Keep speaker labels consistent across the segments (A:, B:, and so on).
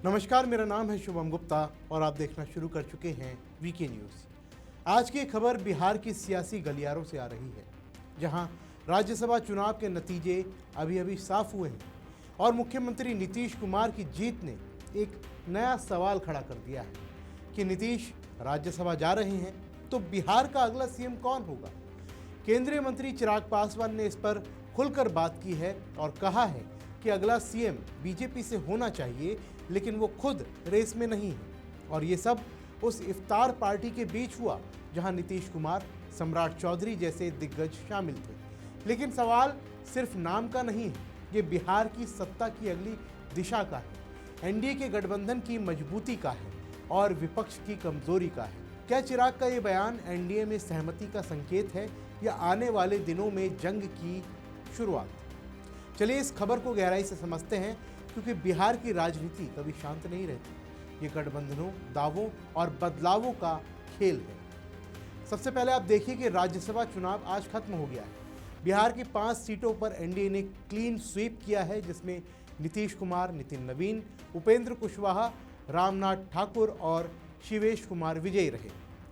A: नमस्कार, मेरा नाम है शुभम गुप्ता और आप देखना शुरू कर चुके हैं वीके न्यूज़। आज की खबर बिहार की सियासी गलियारों से आ रही है, जहां राज्यसभा चुनाव के नतीजे अभी अभी साफ हुए हैं और मुख्यमंत्री नीतीश कुमार की जीत ने एक नया सवाल खड़ा कर दिया है कि नीतीश राज्यसभा जा रहे हैं तो बिहार का अगला सीएम कौन होगा। केंद्रीय मंत्री चिराग पासवान ने इस पर खुलकर बात की है और कहा है कि अगला सीएम बीजेपी से होना चाहिए, लेकिन वो खुद रेस में नहीं है। और ये सब उस इफ्तार पार्टी के बीच हुआ जहां नीतीश कुमार, सम्राट चौधरी जैसे दिग्गज शामिल थे। लेकिन सवाल सिर्फ नाम का नहीं है, ये बिहार की सत्ता की अगली दिशा का है, एनडीए के गठबंधन की मजबूती का है और विपक्ष की कमजोरी का है। क्या चिराग का ये बयान एनडीए में सहमति का संकेत है या आने वाले दिनों में जंग की शुरुआत? चलिए इस खबर को गहराई से समझते हैं, क्योंकि बिहार की राजनीति कभी शांत नहीं रहती। ये गठबंधनों, दावों और बदलावों का खेल है। सबसे पहले आप देखिए कि राज्यसभा चुनाव आज खत्म हो गया है। बिहार की 5 सीटों पर एनडीए ने क्लीन स्वीप किया है, जिसमें नीतीश कुमार, नितिन नवीन, उपेंद्र कुशवाहा, रामनाथ ठाकुर और शिवेश कुमार विजयी रहे।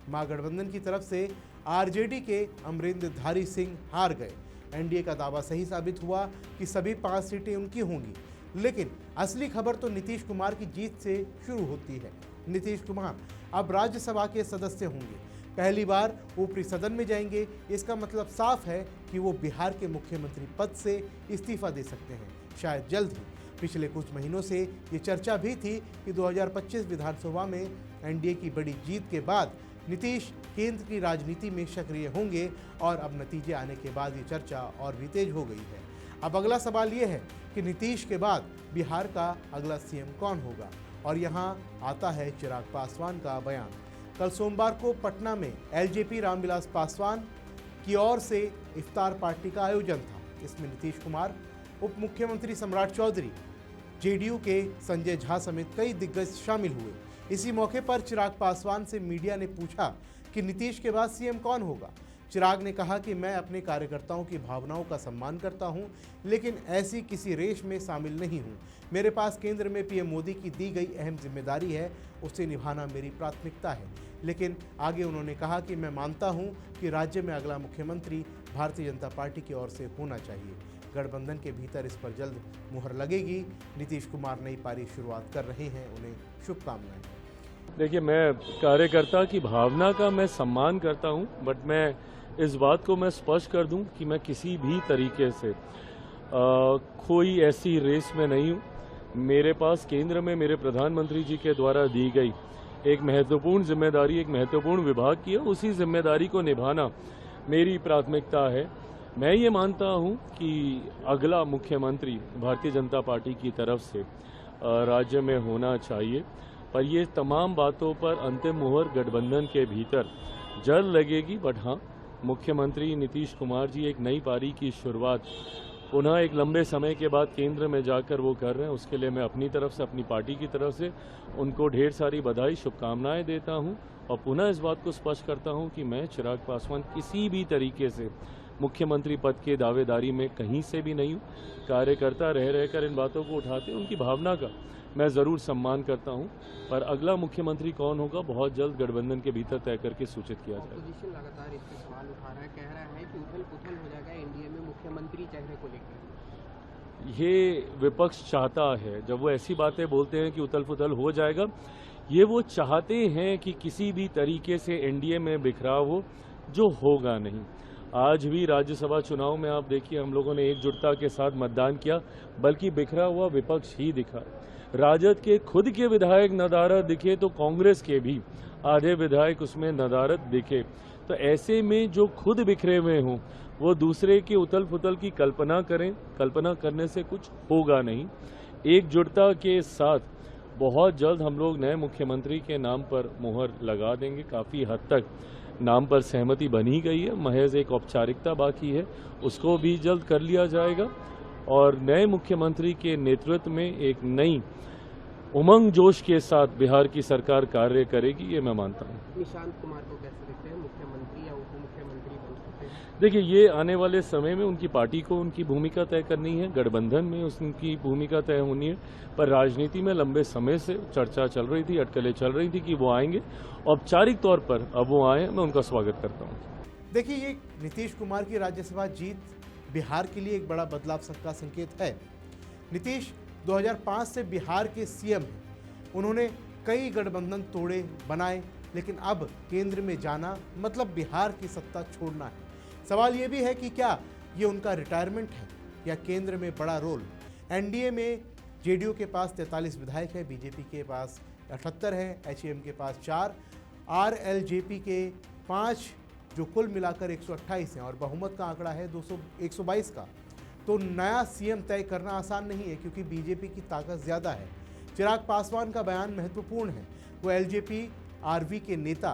A: महागठबंधन की तरफ से आरजेडी के अमरिंदरधारी सिंह हार गए। एनडीए का दावा सही साबित हुआ कि सभी 5 सीटें उनकी होंगी, लेकिन असली खबर तो नीतीश कुमार की जीत से शुरू होती है। नीतीश कुमार अब राज्यसभा के सदस्य होंगे, पहली बार ऊपरी सदन में जाएंगे। इसका मतलब साफ है कि वो बिहार के मुख्यमंत्री पद से इस्तीफा दे सकते हैं, शायद जल्द ही। पिछले कुछ महीनों से ये चर्चा भी थी कि 2025 विधानसभा में एनडीए की बड़ी जीत के बाद नीतीश केंद्र की राजनीति में सक्रिय होंगे, और अब नतीजे आने के बाद ये चर्चा और भी तेज हो गई है। अब अगला सवाल ये है कि नीतीश के बाद बिहार का अगला सीएम कौन होगा, और यहाँ आता है चिराग पासवान का बयान। कल सोमवार को पटना में एलजेपी रामविलास पासवान की ओर से इफ्तार पार्टी का आयोजन था। इसमें नीतीश कुमार, उप मुख्यमंत्री सम्राट चौधरी, जेडीयू के संजय झा समेत कई दिग्गज शामिल हुए। इसी मौके पर चिराग पासवान से मीडिया ने पूछा कि नीतीश के बाद सीएम कौन होगा। चिराग ने कहा कि मैं अपने कार्यकर्ताओं की भावनाओं का सम्मान करता हूं, लेकिन ऐसी किसी रेस में शामिल नहीं हूं। मेरे पास केंद्र में पीएम मोदी की दी गई अहम जिम्मेदारी है, उसे निभाना मेरी प्राथमिकता है। लेकिन आगे उन्होंने कहा कि मैं मानता हूं कि राज्य में अगला मुख्यमंत्री भारतीय जनता पार्टी की ओर से होना चाहिए। गठबंधन के भीतर इस पर जल्द मुहर लगेगी। नीतीश कुमार नई पारी शुरुआत कर रहे हैं, उन्हें शुभकामनाएं।
B: देखिए, मैं कार्यकर्ता की भावना का मैं सम्मान करता हूं, बट मैं इस बात को मैं स्पष्ट कर दूं कि मैं किसी भी तरीके से कोई ऐसी रेस में नहीं हूं। मेरे पास केंद्र में मेरे प्रधानमंत्री जी के द्वारा दी गई एक महत्वपूर्ण जिम्मेदारी, एक महत्वपूर्ण विभाग की है, उसी जिम्मेदारी को निभाना मेरी प्राथमिकता है। मैं ये मानता हूं कि अगला मुख्यमंत्री भारतीय जनता पार्टी की तरफ से राज्य में होना चाहिए, पर ये तमाम बातों पर अंतिम मुहर गठबंधन के भीतर जल्द लगेगी। बट हाँ, मुख्यमंत्री नीतीश कुमार जी एक नई पारी की शुरुआत पुनः एक लंबे समय के बाद केंद्र में जाकर वो कर रहे हैं। उसके लिए मैं अपनी तरफ से, अपनी पार्टी की तरफ से उनको ढेर सारी बधाई, शुभकामनाएं देता हूं, और पुनः इस बात को स्पष्ट करता हूं कि मैं चिराग पासवान किसी भी तरीके से मुख्यमंत्री पद के दावेदारी में कहीं से भी नहीं हूँ। कार्यकर्ता रह रहकर इन बातों को उठाते, उनकी भावना का मैं ज़रूर सम्मान करता हूं, पर अगला मुख्यमंत्री कौन होगा बहुत जल्द गठबंधन के भीतर तय करके सूचित किया जाएगा।
C: अपोजिशन लगातार इस पर सवाल उठा रहा है, कह रहा है कि उथल-पुथल हो जाएगा एनडीए में मुख्यमंत्री चेहरे को लेकर।
B: ये विपक्ष चाहता है, जब वो ऐसी बातें बोलते हैं कि उथल-पुथल हो जाएगा, ये वो चाहते हैं कि किसी भी तरीके से एनडीए में बिखराव हो, जो होगा नहीं। आज भी राज्यसभा चुनाव में आप देखिए, हम लोगों ने एकजुटता के साथ मतदान किया, बल्कि बिखरा हुआ विपक्ष ही दिखा। राजद के खुद के विधायक नदारद दिखे तो कांग्रेस के भी आधे विधायक उसमें नदारद दिखे। तो ऐसे में जो खुद बिखरे हुए हों वो दूसरे के उथल पुथल की कल्पना करें, कल्पना करने से कुछ होगा नहीं। एकजुटता के साथ बहुत जल्द हम लोग नए मुख्यमंत्री के नाम पर मुहर लगा देंगे। काफ़ी हद तक नाम पर सहमति बनी गई है, महज एक औपचारिकता बाकी है, उसको भी जल्द कर लिया जाएगा। और नए मुख्यमंत्री के नेतृत्व में एक नई उमंग जोश के साथ बिहार की सरकार कार्य करेगी, ये मैं मानता हूँ।
C: निशांत कुमार को कैसे देखते हैं, मुख्यमंत्री या उप मुख्यमंत्री बन सकते हैं?
B: देखिए, ये आने वाले समय में उनकी पार्टी को उनकी भूमिका तय करनी है, गठबंधन में उनकी भूमिका तय होनी है, पर राजनीति में लंबे समय से चर्चा चल रही थी, अटकलें चल रही थी कि वो आएंगे। औपचारिक तौर पर अब वो आए, मैं उनका स्वागत करता हूँ।
A: देखिए, ये नीतीश कुमार की राज्यसभा जीत बिहार के लिए एक बड़ा बदलाव का संकेत है। नीतीश 2005 से बिहार के सीएम हैं। उन्होंने कई गठबंधन तोड़े बनाए, लेकिन अब केंद्र में जाना मतलब बिहार की सत्ता छोड़ना है। सवाल ये भी है कि क्या ये उनका रिटायरमेंट है या केंद्र में बड़ा रोल। एनडीए में जेडीयू के पास 43 विधायक है, बीजेपी के पास 78 है, एचएम के पास 4, आरएलजेपी के 5, जो कुल मिलाकर 128 हैं, और बहुमत का आंकड़ा है 122 का। तो नया सीएम तय करना आसान नहीं है, क्योंकि बीजेपी की ताकत ज़्यादा है। चिराग पासवान का बयान महत्वपूर्ण है। वो एलजेपी आरवी के नेता,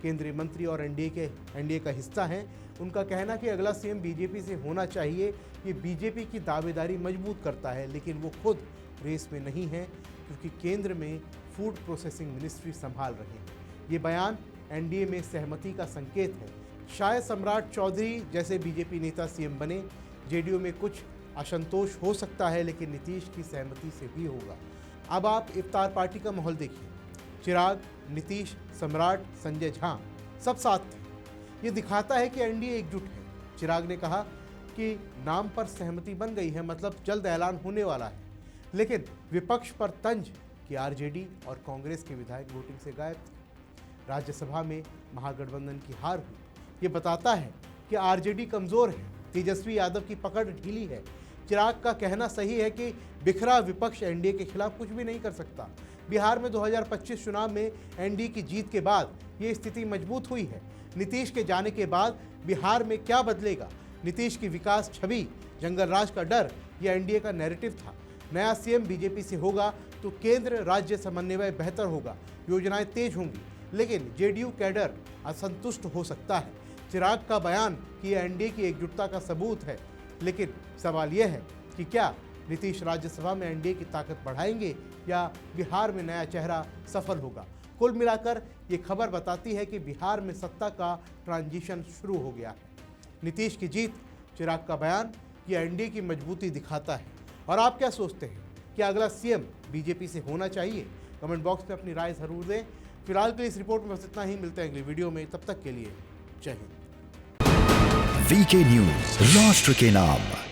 A: केंद्रीय मंत्री और एनडीए का हिस्सा हैं। उनका कहना कि अगला सीएम बीजेपी से होना चाहिए। ये बीजेपी की दावेदारी मजबूत करता है, लेकिन वो खुद रेस में नहीं है, क्योंकि केंद्र में फूड प्रोसेसिंग मिनिस्ट्री संभाल रहे हैं। ये बयान एनडीए में सहमति का संकेत है। शायद सम्राट चौधरी जैसे बीजेपी नेता सीएम बने। जेडीयू में कुछ असंतोष हो सकता है, लेकिन नीतीश की सहमति से भी होगा। अब आप इफ्तार पार्टी का माहौल देखिए। चिराग, नीतीश, सम्राट, संजय झा सब साथ थे। ये दिखाता है कि एनडीए एकजुट है। चिराग ने कहा कि नाम पर सहमति बन गई है, मतलब जल्द ऐलान होने वाला है। लेकिन विपक्ष पर तंज कि आरजेडी और कांग्रेस के विधायक वोटिंग से गायब थे। राज्यसभा में महागठबंधन की हार हुई। ये बताता है कि आरजेडी कमज़ोर है, तेजस्वी यादव की पकड़ ढीली है। चिराग का कहना सही है कि बिखरा विपक्ष एनडीए के खिलाफ कुछ भी नहीं कर सकता। बिहार में 2025 चुनाव में एनडीए की जीत के बाद ये स्थिति मजबूत हुई है। नीतीश के जाने के बाद बिहार में क्या बदलेगा? नीतीश की विकास छवि, जंगल राज का डर, यह एनडीए का नैरेटिव था। नया सीएम बीजेपी से होगा तो केंद्र राज्य समन्वय बेहतर होगा, योजनाएं तेज होंगी, लेकिन जेडीयू कैडर असंतुष्ट हो सकता है। चिराग का बयान कि यह एनडीए की एकजुटता का सबूत है, लेकिन सवाल यह है कि क्या नीतीश राज्यसभा में एनडीए की ताकत बढ़ाएंगे या बिहार में नया चेहरा सफल होगा। कुल मिलाकर ये खबर बताती है कि बिहार में सत्ता का ट्रांजिशन शुरू हो गया है। नीतीश की जीत, चिराग का बयान, ये एनडीए की मजबूती दिखाता है। और आप क्या सोचते हैं कि अगला सीएम बीजेपी से होना चाहिए? कमेंट बॉक्स में अपनी राय जरूर दें। फिलहाल के लिए इस रिपोर्ट में बस इतना ही। मिलते हैं अगली वीडियो में, तब तक के लिए जय हिंद।
D: वीके न्यूज, राष्ट्र के नाम।